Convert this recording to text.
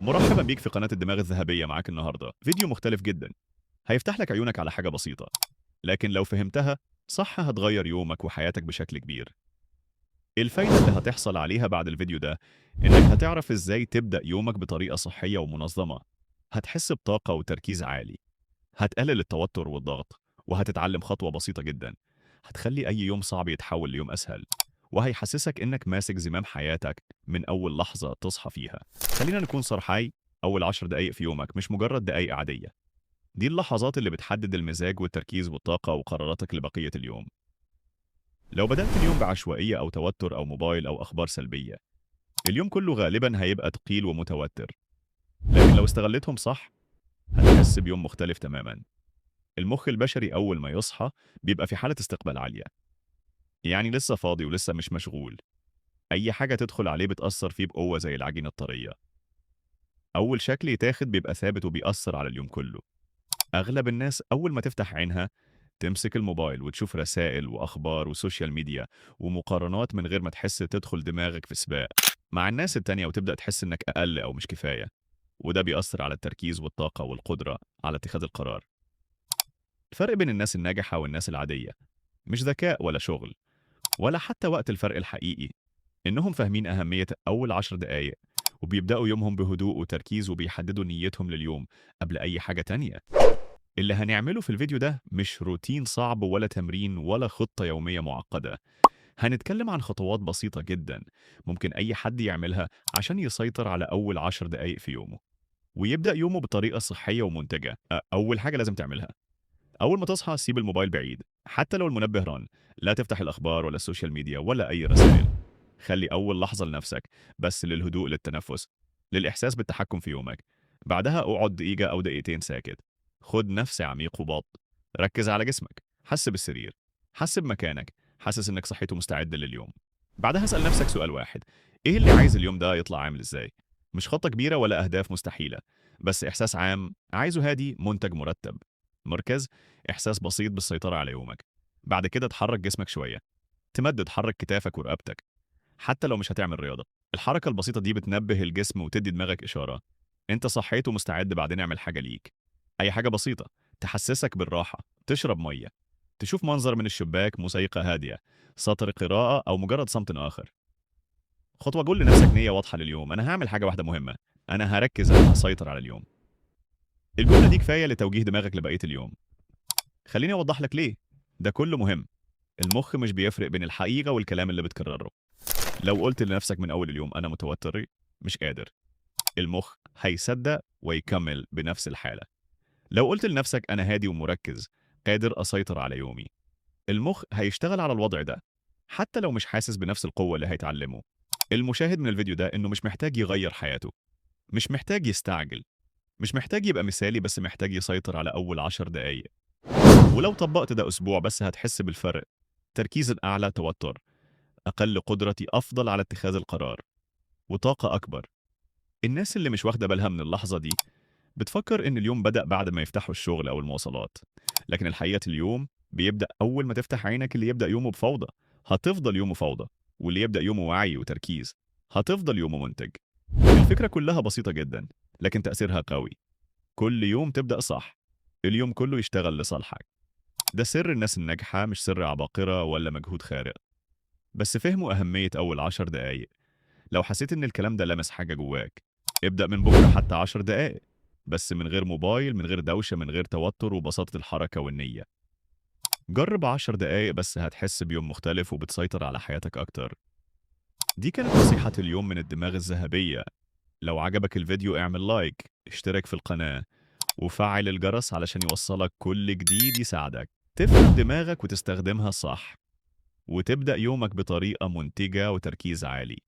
مرحبا بيك في قناة الدماغ الذهبية. معاك النهاردة فيديو مختلف جدا، هيفتح لك عيونك على حاجة بسيطة لكن لو فهمتها صح هتغير يومك وحياتك بشكل كبير. الفايدة اللي هتحصل عليها بعد الفيديو ده إنك هتعرف إزاي تبدأ يومك بطريقة صحية ومنظمة، هتحس بطاقة وتركيز عالي، هتقلل التوتر والضغط، وهتتعلم خطوة بسيطة جدا هتخلي أي يوم صعب يتحول ليوم أسهل، وهيحسسك إنك ماسك زمام حياتك من أول لحظة تصحى فيها. خلينا نكون صرحاي، أول 10 دقايق في يومك مش مجرد دقايق عادية، دي اللحظات اللي بتحدد المزاج والتركيز والطاقة وقراراتك لبقية اليوم. لو بدأت اليوم بعشوائية أو توتر أو موبايل أو أخبار سلبية، اليوم كله غالبا هيبقى تقيل ومتوتر، لكن لو استغلتهم صح هتحس بيوم مختلف تماما. المخ البشري أول ما يصحى بيبقى في حالة استقبال عالية، يعني لسه فاضي ولسه مش مشغول، أي حاجة تدخل عليه بتأثر فيه بقوة زي العجينة الطرية. أول شكل يتاخد بيبقى ثابت وبيأثر على اليوم كله. أغلب الناس أول ما تفتح عينها تمسك الموبايل وتشوف رسائل وأخبار وسوشيال ميديا ومقارنات من غير ما تحس، تدخل دماغك في سباق مع الناس التانية وتبدأ تحس إنك أقل أو مش كفاية، وده بيأثر على التركيز والطاقة والقدرة على اتخاذ القرار. الفرق بين الناس الناجحة والناس العادية مش ذكاء ولا شغل ولا حتى وقت، الفرق الحقيقي إنهم فاهمين أهمية أول 10 دقايق وبيبدأوا يومهم بهدوء وتركيز وبيحددوا نيتهم لليوم قبل أي حاجة تانية. اللي هنعمله في الفيديو ده مش روتين صعب ولا تمرين ولا خطة يومية معقدة، هنتكلم عن خطوات بسيطة جدا ممكن أي حد يعملها عشان يسيطر على أول 10 دقايق في يومه ويبدأ يومه بطريقة صحية ومنتجة. أول حاجة لازم تعملها، أول ما تصحى سيب الموبايل بعيد حتى لو المنبه رن، لا تفتح الأخبار ولا السوشيال ميديا ولا أي رسائل. خلي أول لحظة لنفسك بس للهدوء، للتنفس، للإحساس بالتحكم في يومك. بعدها اقعد دقيقة أو دقيقتين ساكت، خد نفس عميق وبط، ركز على جسمك، حس بالسرير، حس بمكانك، حاسس إنك صحيت ومستعد لليوم. بعدها اسأل نفسك سؤال واحد، إيه اللي عايز اليوم ده يطلع عامل إزاي؟ مش خطة كبيرة ولا أهداف مستحيلة، بس إحساس عام عايزه هادي، منتج مرتب، مركز، إحساس بسيط بالسيطرة على يومك. بعد كده تحرك جسمك شوية، تمدد، حرك كتافك ورقبتك حتى لو مش هتعمل رياضة. الحركة البسيطة دي بتنبه الجسم وتدي دماغك إشارة أنت صحيت ومستعد. بعدين اعمل حاجة ليك، أي حاجة بسيطة تحسسك بالراحة، تشرب مية، تشوف منظر من الشباك، موسيقى هادية، سطر قراءة أو مجرد صمت آخر. خطوة، قول لنفسك نية واضحة لليوم، أنا هعمل حاجة واحدة مهمة، أنا هركز، أنا هسيطر على اليوم. الجملة دي كفاية لتوجيه دماغك لبقية اليوم. خليني أوضح لك ليه ده كله مهم. المخ مش بيفرق بين الحقيقة والكلام اللي بتكرره. لو قلت لنفسك من أول اليوم أنا متوتر مش قادر، المخ هيصدق ويكمل بنفس الحالة. لو قلت لنفسك أنا هادي ومركز قادر أسيطر على يومي، المخ هيشتغل على الوضع ده حتى لو مش حاسس بنفس القوة اللي هيتعلمه. المشاهد من الفيديو ده إنه مش محتاج يغير حياته، مش محتاج يستعجل، مش محتاج يبقى مثالي، بس محتاج يسيطر على أول 10 دقايق. ولو طبقت ده أسبوع بس هتحس بالفرق، تركيز أعلى، توتر أقل، قدرتي أفضل على اتخاذ القرار، وطاقة أكبر. الناس اللي مش واخدة بالها من اللحظة دي بتفكر إن اليوم بدأ بعد ما يفتحوا الشغل أو المواصلات، لكن الحقيقة اليوم بيبدأ أول ما تفتح عينك. اللي يبدأ يومه بفوضى هتفضل يومه فوضى، واللي يبدأ يومه وعي وتركيز هتفضل يومه منتج. الفكرة كلها بسيطة جدا لكن تأثيرها قوي. كل يوم تبدأ صح، اليوم كله يشتغل لصالحك. ده سر الناس الناجحة، مش سر عباقرة ولا مجهود خارق، بس فهموا أهمية أول 10 دقايق. لو حسيت إن الكلام ده لمس حاجة جواك، ابدأ من بكرة حتى 10 دقايق بس، من غير موبايل، من غير دوشة، من غير توتر، وبساطة الحركة والنية. جرب 10 دقايق بس هتحس بيوم مختلف وبتسيطر على حياتك أكتر. دي كانت نصيحة اليوم من الدماغ الذهبية. لو عجبك الفيديو اعمل لايك، اشترك في القناة، وفعل الجرس علشان يوصلك كل جديد يساعدك تفهم دماغك وتستخدمها صح، وتبدأ يومك بطريقة منتجة وتركيز عالي.